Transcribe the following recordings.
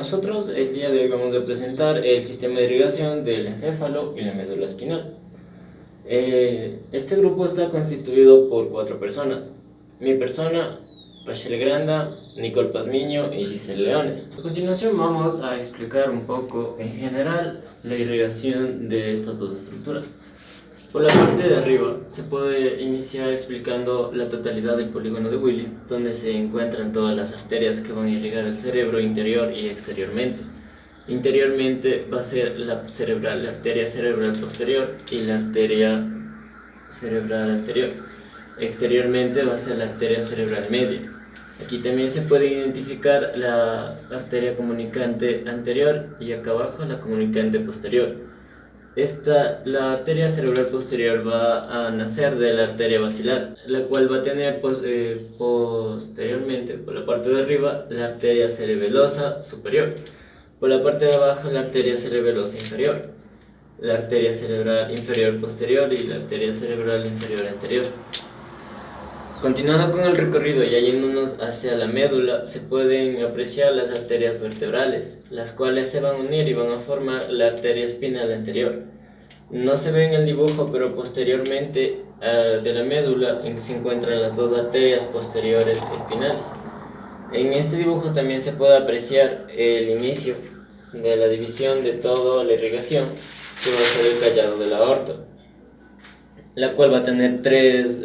Nosotros el día de hoy vamos a presentar el sistema de irrigación del encéfalo y la médula espinal. Este grupo está constituido por 4 personas: mi persona, Rachel Granda, Nicole Pazmiño y Giselle Leones. A continuación vamos a explicar un poco en general la irrigación de estas dos estructuras. Por la parte de arriba se puede iniciar explicando la totalidad del polígono de Willis, donde se encuentran todas las arterias que van a irrigar el cerebro interior y exteriormente. Interiormente va a ser la arteria cerebral posterior y la arteria cerebral anterior. Exteriormente va a ser la arteria cerebral media. Aquí también se puede identificar la arteria comunicante anterior y acá abajo la comunicante posterior. La arteria cerebral posterior va a nacer de la arteria basilar, la cual va a tener posteriormente, por la parte de arriba, la arteria cerebelosa superior, por la parte de abajo la arteria cerebelosa inferior, la arteria cerebral inferior posterior y la arteria cerebral inferior anterior. Continuando con el recorrido y yéndonos hacia la médula, se pueden apreciar las arterias vertebrales, las cuales se van a unir y van a formar la arteria espinal anterior. No se ve en el dibujo, pero posteriormente de la médula se encuentran las dos arterias posteriores espinales. En este dibujo también se puede apreciar el inicio de la división de toda la irrigación, que va a ser el callado de la aorta, la cual va a tener 3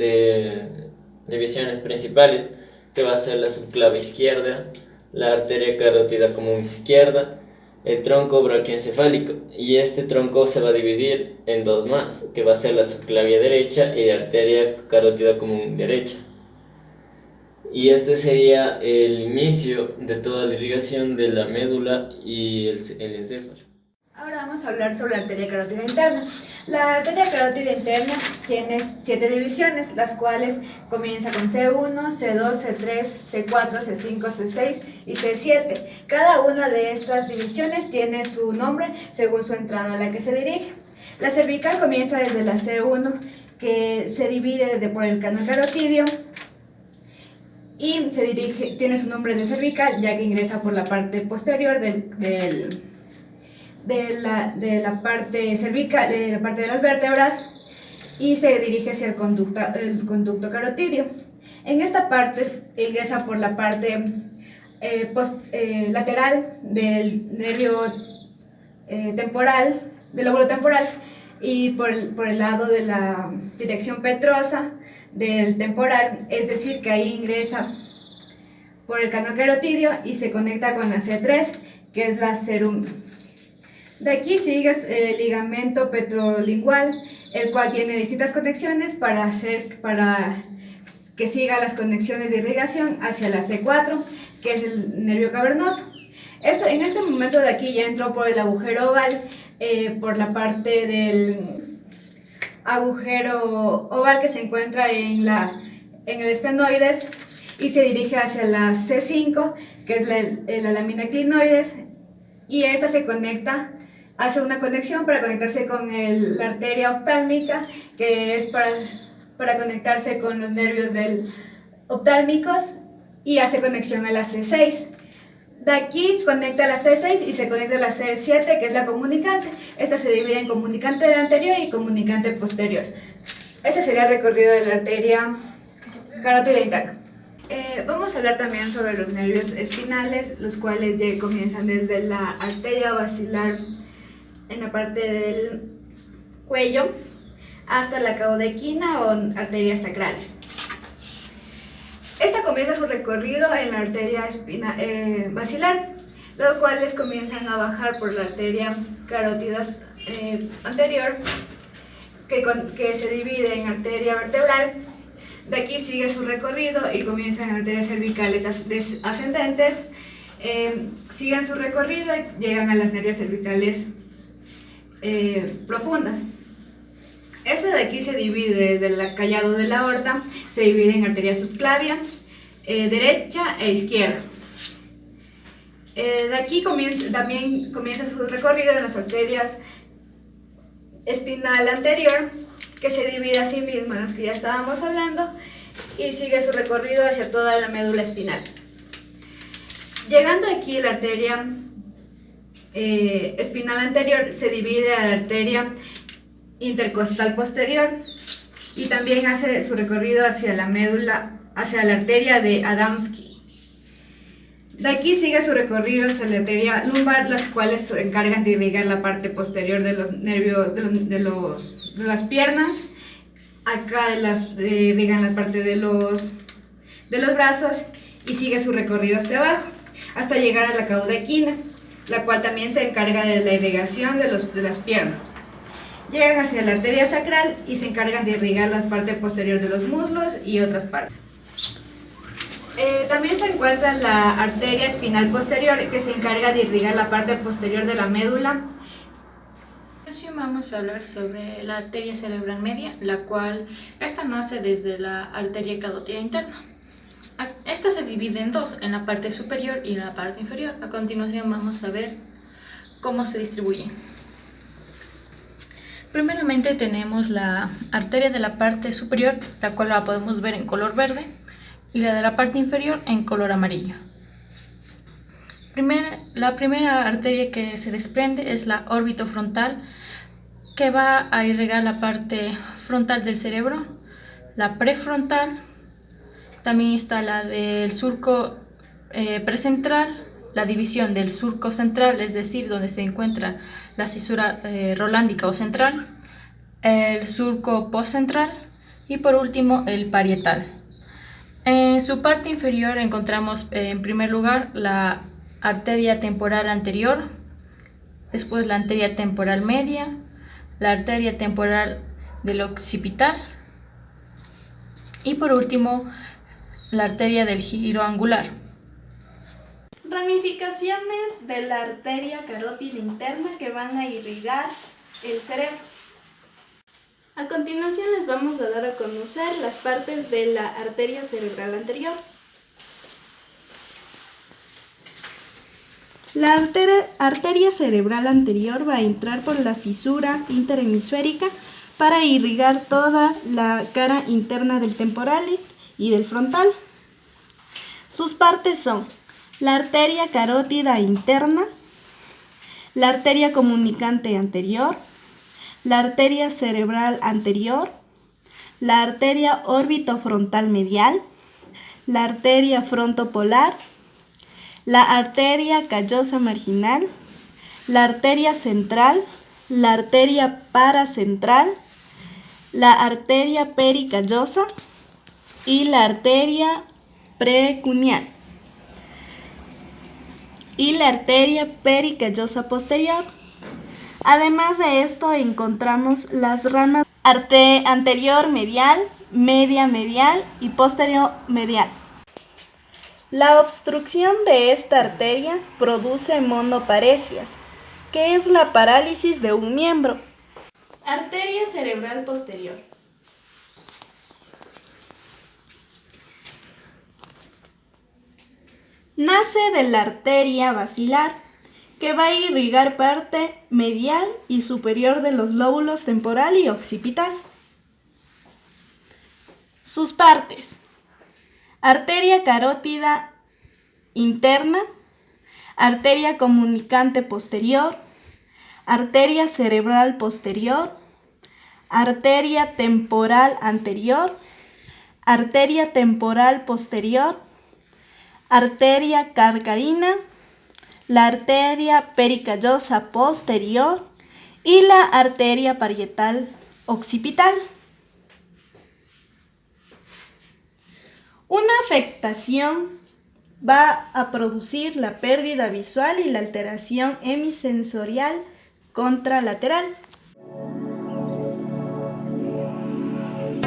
divisiones principales, que va a ser la subclave izquierda, la arteria carótida común izquierda, el tronco braquioencefálico, y este tronco se va a dividir en 2 más, que va a ser la subclavia derecha y la arteria carótida común derecha. Y este sería el inicio de toda la irrigación de la médula y el encéfalo. Ahora vamos a hablar sobre la arteria carótida interna. La arteria carótida interna tiene 7 divisiones, las cuales comienza con C1, C2, C3, C4, C5, C6 y C7. Cada una de estas divisiones tiene su nombre según su entrada a la que se dirige. La cervical comienza desde la C1, que se divide por el canal carotidio y tiene su nombre de cervical, ya que ingresa por la parte posterior de la parte cervical, de la parte de las vértebras, y se dirige hacia el conducto carotidio. En esta parte ingresa por la parte lateral del nervio temporal, del lóbulo temporal, y por el lado de la dirección petrosa del temporal, es decir, que ahí ingresa por el canal carotidio y se conecta con la C3, que es la cerumen. De aquí sigue el ligamento petrolingual, el cual tiene distintas conexiones para que siga las conexiones de irrigación hacia la C4, que es el nervio cavernoso. En este momento de aquí ya entró por el agujero oval, por la parte del agujero oval que se encuentra en el esfenoides, y se dirige hacia la C5, que es la lámina clinoides, y esta hace una conexión para conectarse con la arteria oftálmica, que es para conectarse con los nervios oftálmicos, y hace conexión a la C6. De aquí conecta a la C6 y se conecta a la C7, que es la comunicante. Esta se divide en comunicante anterior y comunicante posterior. Ese sería el recorrido de la arteria carótida interna. Vamos a hablar también sobre los nervios espinales, los cuales ya comienzan desde la arteria basilar en la parte del cuello hasta la caudequina o arterias sacrales. Esta comienza su recorrido en la arteria basilar, los cuales comienzan a bajar por la arteria carótida anterior, que se divide en arteria vertebral. De aquí sigue su recorrido y comienzan arterias cervicales ascendentes, siguen su recorrido y llegan a las nervios cervicales profundas. Este de aquí se divide desde el callado de la aorta, se divide en arteria subclavia, derecha e izquierda. De aquí también comienza su recorrido en las arterias espinal anterior, que se divide a sí misma en las que ya estábamos hablando, y sigue su recorrido hacia toda la médula espinal. Llegando aquí la arteria espinal anterior se divide a la arteria intercostal posterior y también hace su recorrido hacia la médula, hacia la arteria de Adamski. De aquí sigue su recorrido hacia la arteria lumbar, las cuales se encargan de irrigar la parte posterior de los nervios de las piernas. Acá irrigan la parte de los brazos y sigue su recorrido hasta abajo, hasta llegar a la cauda equina, la cual también se encarga de la irrigación de las piernas. Llegan hacia la arteria sacral y se encargan de irrigar la parte posterior de los muslos y otras partes. También se encuentra la arteria espinal posterior, que se encarga de irrigar la parte posterior de la médula. A continuación vamos a hablar sobre la arteria cerebral media, la cual esta nace desde la arteria carótida interna. Esta se divide en dos, en la parte superior y en la parte inferior. A continuación vamos a ver cómo se distribuyen. Primeramente tenemos la arteria de la parte superior, la cual la podemos ver en color verde, y la de la parte inferior en color amarillo. La primera arteria que se desprende es la orbitofrontal, que va a irrigar la parte frontal del cerebro, la prefrontal. También está la del surco precentral, la división del surco central, es decir, donde se encuentra la cisura rolándica o central, el surco postcentral y por último el parietal. En su parte inferior encontramos en primer lugar la arteria temporal anterior, después la arteria temporal media, la arteria temporal del occipital y por último la arteria del giro angular. Ramificaciones de la arteria carótida interna que van a irrigar el cerebro. A continuación les vamos a dar a conocer las partes de la arteria cerebral anterior. La arteria cerebral anterior va a entrar por la fisura interhemisférica para irrigar toda la cara interna del temporal y del frontal. Sus partes son la arteria carótida interna, la arteria comunicante anterior, la arteria cerebral anterior, la arteria orbitofrontal medial, la arteria frontopolar, la arteria callosa marginal, la arteria central, la arteria paracentral, la arteria pericallosa y la arteria precuneal y la arteria pericallosa posterior. Además de esto encontramos las ramas anterior medial, media medial y posterior medial. La obstrucción de esta arteria produce monoparesias, que es la parálisis de un miembro. Arteria cerebral posterior. Nace de la arteria basilar, que va a irrigar parte medial y superior de los lóbulos temporal y occipital. Sus partes: arteria carótida interna, arteria comunicante posterior, arteria cerebral posterior, arteria temporal anterior, arteria temporal posterior, arteria carcarina, la arteria pericallosa posterior y la arteria parietal occipital. Una afectación va a producir la pérdida visual y la alteración hemisensorial contralateral.